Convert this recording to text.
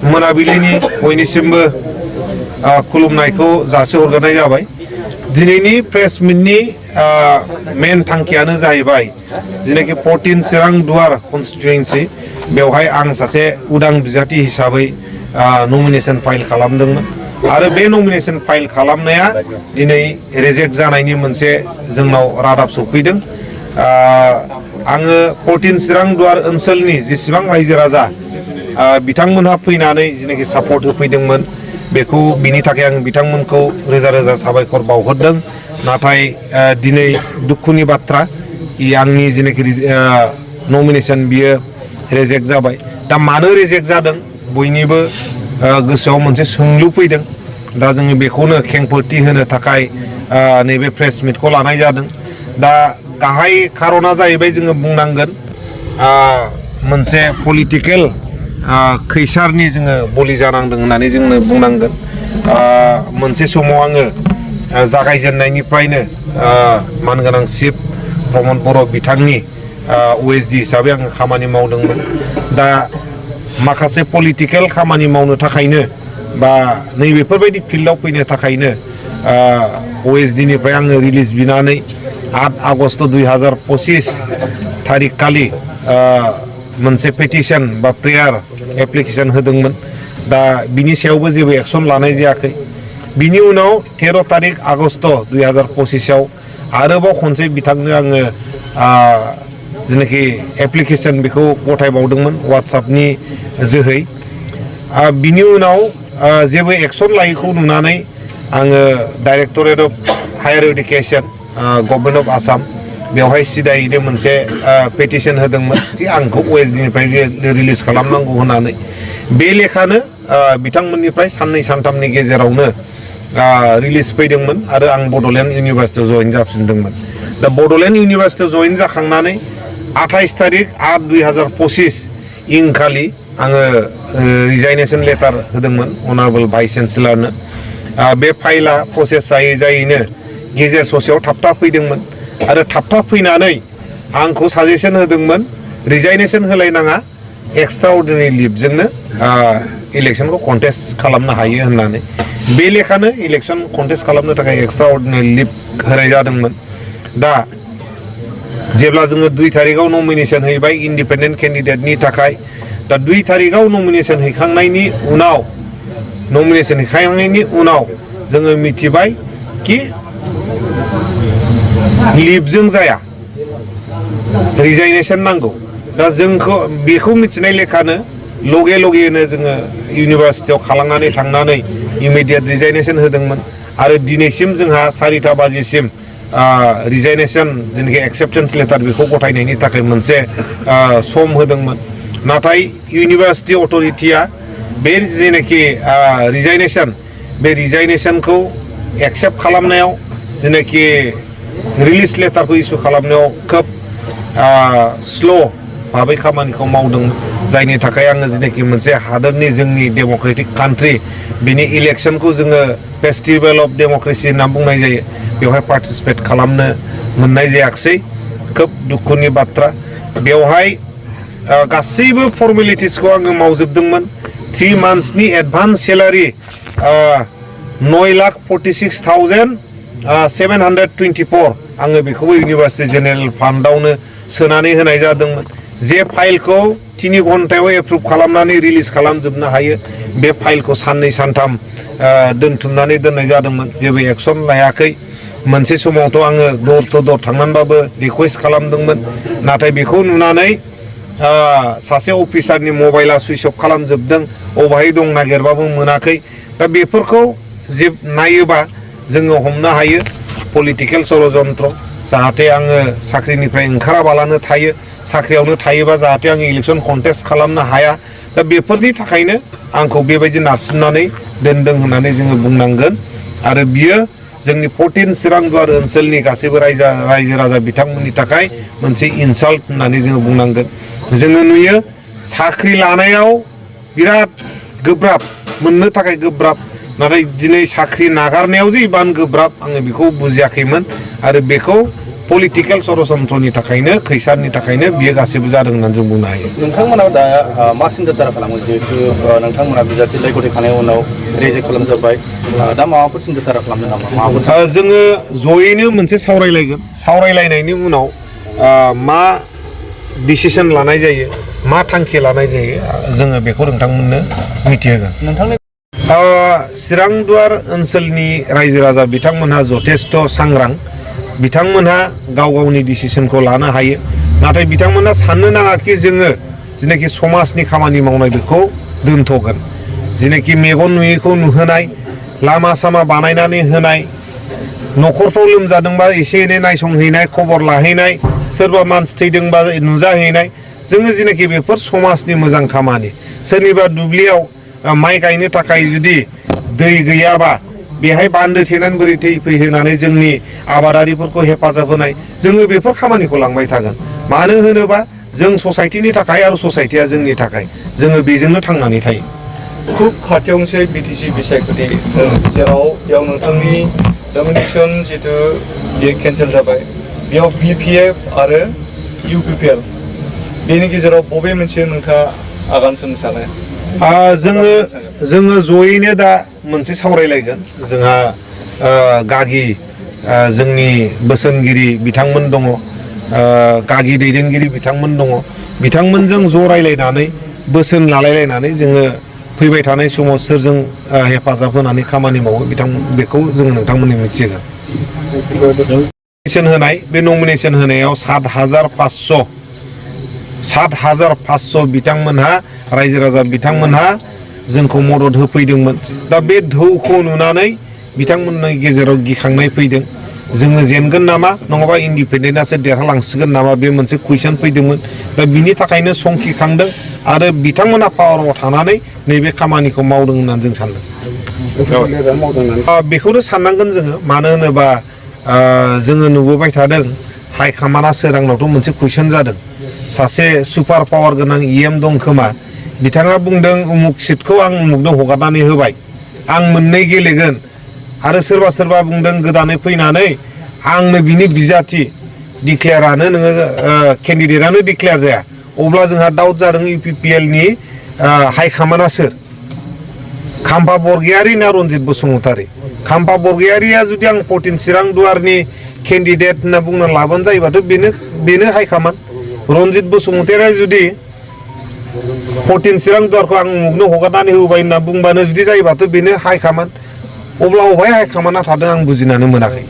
मोनाबिलिनि बयनिसिमबो खुलुमनायखौ जासिहरग्रोनाय जाबाय। दिनैनि प्रेस मिटनि मेन थांखियानो जाहैबाय जेनाखि 14 चिरां दुवार कन्स्टिटुएन्सि बेवहाय आं सासे उदां बिजाथि हिसाबै नमिनेशन फाइल खालामदोंमोन आरो बे नमिनेशन फाइल खालामनाया दिनै रिजेक्ट जानायनि मोनसे जोंनाव रादाब सफैदों। आङो 14 चिरां दुवार ओनसोलनि जेसेबां रायजो राजा बिथांमोनहा फैनानै जेनाखि सापर्ट होफैदोंमोन बेखौ बिनि थाखाय आं बिथांमोनखौ रोजा रोजा साबायखर बावहरदों। नाथाय दिनै दुखुनि बाथ्रा आंनि जेनाखि नमिनेशन बियो रिजेक्ट जाबाय। दा मानो रिजेक्ट जादों बयनिबो गोसोआव मोनसे सोंलु फैदों। दा जोङो बेखौनो खेंफोरथि होनो थाखाय नैबे प्रेस मिटखौ लानाय जादों। दा गाहाय खारना जाहैबाय जोङो बुंनांगोन मोनसे पलिटिकेल खैसारनि जोङो बलि जानांदों होननानै जोंनो बुंनांगोन। मोनसे समाव आङो जागायजेननायनिफ्रायनो मानगोनां चिफ प्रमद बर' बिथांनि OSD हिसाबै आङो खामानि मावदोंमोन। दा माखासे पलिटिकेल खामानि मावनो थाखायनो बा नैबेफोरबायदि फिल्डआव फैनो थाखायनो OSD निफ्राय आङो रिलिज बिनानै 8 आगस्ट 2025 थारिख खालि मोनसे पेटिशन बा प्रेयार एप्लिकेशन होदोंमोन। दा बिनि सायावबो जेबो एक्शन लानाय जायाखै। बिनि उनाव 13 तारिख आगस्ट 2025 आरोबाव खनसे बिथांनो आङो जेनाखि एप्लिकेशन बेखौ गथायबावदोंमन वाट्सएपनि जोहै। बिनि उनाव जेबो एक्शन लायैखौ नुनानै आङो directorate of higher education government of Assam बेवहाय सिदायैनो मोनसे पेटिशन होदोंमोन कि आंखौ OSD निफ्राय रिलिज खालामनांगौ होननानै। बे लेखानो बिथांमोननिफ्राय साननै सानथामनि गेजेरावनो रिलिज फैदोंमोन आरो आं बड'लेण्ड इउनिभार्सिटियाव जइन जाफिनदोंमोन। दा बड'लेण्ड इउनिभार्सिटियाव जइन जाखांनानै 28 तारिख 8 2025 खालि आङो रिजाइनेशन लेटार होदोंमोन अनारेबल भाइस चेन्सेलरनो। बे फाइला प्रसेस जायै जायैनो गेजेर ससेयाव थाबथा फैदोंमोन आरो थाबथा फैनानै आंखौ साजेसन होदोंमोन रिजाइनेशन होलायनाङा एक्सट्रा अर्डिनारि लिभजोंनो इलेक्शनखौ कन्टेस्ट खालामनो हायो होननानै। बे लेखानो इलेक्शन कन्टेस्ट खालामनो थाखाय एक्सट्रा अर्डिनारि लिभ होनाय जादोंमोन। दा जेब्ला जोङो 2 तारिखआव नमिनेशन हैबाय इन्डिपेन्डेन्ट केन्डिडेटनि थाखाय, दा 2 तारिखआव नमिनेशन हैखांनायनि उनाव जोङो मिथिबाय कि लिभजों जाया रिजाइनेशन नांगौ। दा जोंखौ बेखौ मिथिनाय लेखानो लगे लगेनो जोङो इउनिभार्सिटियाव खालामनानै थांनानै इमिडियेट रिजाइनेशन होदोंमोन आरो दिनैसिम जोंहा 4टा बाजिसिम रिजाइनेशन जेनाखि एक्सेप्टेन्स लेटार बेखौ गथायनायनि थाखाय मोनसे सम होदोंमोन। नाथाय इउनिभार्सिटि अथरिटिया बे जेनाखि बे रिजाइनेशनखौ एक्सेप्ट खालामनायाव जेनाखि रिलिज लेटारखौ इसु खालामनायाव खोब स्ल' भाबै खामानिखौ मावदोंमोन। जायनि थाखाय आङो जेनाखि मोनसे हादोरनि जोंनि डेम'क्रेटिक कान्ट्रि बिनि इलेक्शनखौ जोङो फेस्टिभेल अफ डेम'क्रेसि होनना बुंनाय जायो बेवहाय पार्टिसिपेट खालामनो मोननाय जायाखिसै। खोब दुखुनि बाथ्रा। बेवहाय गासैबो फर्मेलिटिसखौ आङो मावजोबदोंमोन। 3 मान्थ्सनि एडभान्स सेलारि 9,46,724 आङो बेखौबो इउनिभार्सिटि जेनेरेल फान्डआवनो सोनानै होनाय जादोंमोन। जे फाइलखौ 3 घन्टायाव एप्रुभ खालामनानै रिलिज खालामजोबनो हायो बे फाइलखौ साननै सानथाम दोनथुमनानै दोननाय जादोंमोन। जेबो एक्शन लायाखै। मोनसे समावथ' आङो दर टु दर थांनानैबाबो रिकुवेस्ट खालामदोंमोन। नाथाय बेखौ नुनानै सासे अफिसारनि मबाइला सुइच अफ खालामजोबदों, अबाहाय दं नागिरबाबो मोनाखै। दा बेफोरखौ जे नायोबा जोङो हमनो हायो पलिटिकेल षड़यन्त्र। जाहाथे आङो साख्रिनिफ्राय ओंखाराबालानो थायो, साख्रियावनो थायोबा जाहाथे आङो इलेक्शन कन्टेस्ट खालामनो हाया। दा बेफोरनि थाखायनो आंखौ बेबायदि नारसिननानै दोनदों होननानै जोङो बुंनांगोन। आरो बियो जोंनि 14 चिरां दुवार ओनसोलनि गासैबो रायजो राजा बिथांमोननि थाखाय मोनसे इनसाल्ट होननानै जोङो बुंनांगोन। जोङो नुयो साख्रि लानायाव बिराद गोब्राब, मोननो थाखाय गोब्राब, नाथाय दिनै साख्रि नागारनायाव जे इमान गोब्राब आङो बेखौ बुजियाखैमोन। आरो बेखौ पलिटिकेल सरासनस्रनि थाखायनो खैसारनि थाखायनो बियो गासैबो जादों होननानै जों बुंनो हायो। नोंथांमोना दा मा सिन्था खालामो जिहेतु नोंथांमोना बिजाथि गथायखांनायनि उनाव रेजेक्ट खालामजाबाय दा माबाफोर सिन्था खालामदों नामा माबाफोर? जोङो जयैनो मोनसे सावरायलायगोन सावरायलायनायनि उनाव मा डिसिसन लानाय जायो मा थांखि लानाय जायो जोङो बेखौ नोंथांमोननो मिथिहोगोन। नोंथांनि चिरांदुवार ओनसोलनि रायजो राजा बिथांमोनहा जथेस्थ' सांग्रां बिथांमोनहा गाव गावनि डिसिसनखौ लानो हायो नाथाय बिथांमोनहा साननो नाङाखि जोङो जिनाखि समाजनि खामानि मावनाय बेखौ दोनथ'गोन जिनाखि मेगन नुयैखौ नुहोनाय लामा सामा बानायनानै होनाय न'खरफ्राव लोमजादोंबा एसे एनै नायसंहैनाय खबर लाहैनाय सोरबा मानसि थैदोंबा नुजाहैनाय जोङो जिनाखि बेफोर समाजनि मोजां खामानि सोरनिबा दुब्लियाव माइ गायनो थाखाय जुदि दै गैयाबा बेहाय बान्दो थेनानै बोरै दै फैहोनानै जोंनि आबादारिफोरखौ हेफाजाब होनाय जोङो बेफोर खामानिखौ लांबाय थागोन मानो होनोबा जों ससाइटिनि थाखाय आरो ससाइटिया जोंनि थाखाय जोङो बेजोंनो थांनानै थायो। खुब खाथियाव मोनसे बिटिसि बिसायख'थि जेराव बेयाव नोंथांनि नमिनेसन जितु बेयो केन्सेल जाबाय बेयाव BPF आरो UPPL बेनि गेजेराव बबे मोनसे नोंथाङा आगान सुरनो सानो? जोङो जयैनो दा मोनसे सावरायलायगोन जोंहा गागि जोंनि बोसोनगिरि बिथांमोन दङ गागि दैदेनगिरि बिथांमोन दङ बिथांमोनजों ज' रायलायनानै बोसोन लालायलायनानै जोङो फैबाय थानाय समाव सोरजों हेफाजाब होनानै खामानि मावो बेखौ जोङो नोंथांमोननो मिथिहोगोन। नमिनेसन होनाय बे नमिनेसन होनायाव 7,500 बिथांमोनहा रायजो राजा बिथांमोनहा जोंखौ मदद होफैदोंमोन दा बे धौखौ नुनानै बिथांमोननि गेजेराव गिखांनाय फैदों जोङो जेनगोन नामा नङाबा इन्डिपेन्डेन्टआसो देरहालांसिगोन नामा बे मोनसे कुइसन फैदोंमोन दा बिनि थाखायनो संखिखांदों आरो बिथांमोना पावाराव थानानै नैबे खामानिखौ मावदों होननानै जों सानदों। बेखौनो साननांगोन जोङो मानो होनोबा जोङो नुबोबाय थादों हाइकमान्डआ सोरांनावथ' मोनसे कुइसन जादों सासे सुपार पावार गोनां EM दं खोमा बिथाङा बुंदों उमुक सिटखौ आं उमुकनो हगारनानै होबाय आं मोननै गेलेगोन आरो सोरबा बुंदों गोदानै फैनानै आंनो बिनि बिजाथि डिक्लेयारानो नोङो केन्डिडेटआनो डिक्लेयार जाया अब्ला जोंहा डाउट जादों UPPL नि हाइकमान्डआ सोर खाम्फा बरगयारि ना रनजित बसुमतारी खाम्फा बरगयारिया जुदि आं 14 चिरांदुवारनि केन्डिडेट होनना बुंना लाबानो जायोबाथ' बेनो हाइकमान्ड रनजित बसुमतारीया जुदि 14 चिरांदुवारखौ आं उमुकनो हगारनानै होबाय होनना बुंबानो जुदि जायोबाथ' बेनो हाइकमान्ड अब्ला अबेहाय हाइकमान्डआ थादों आं बुजिनानै मोनाखै।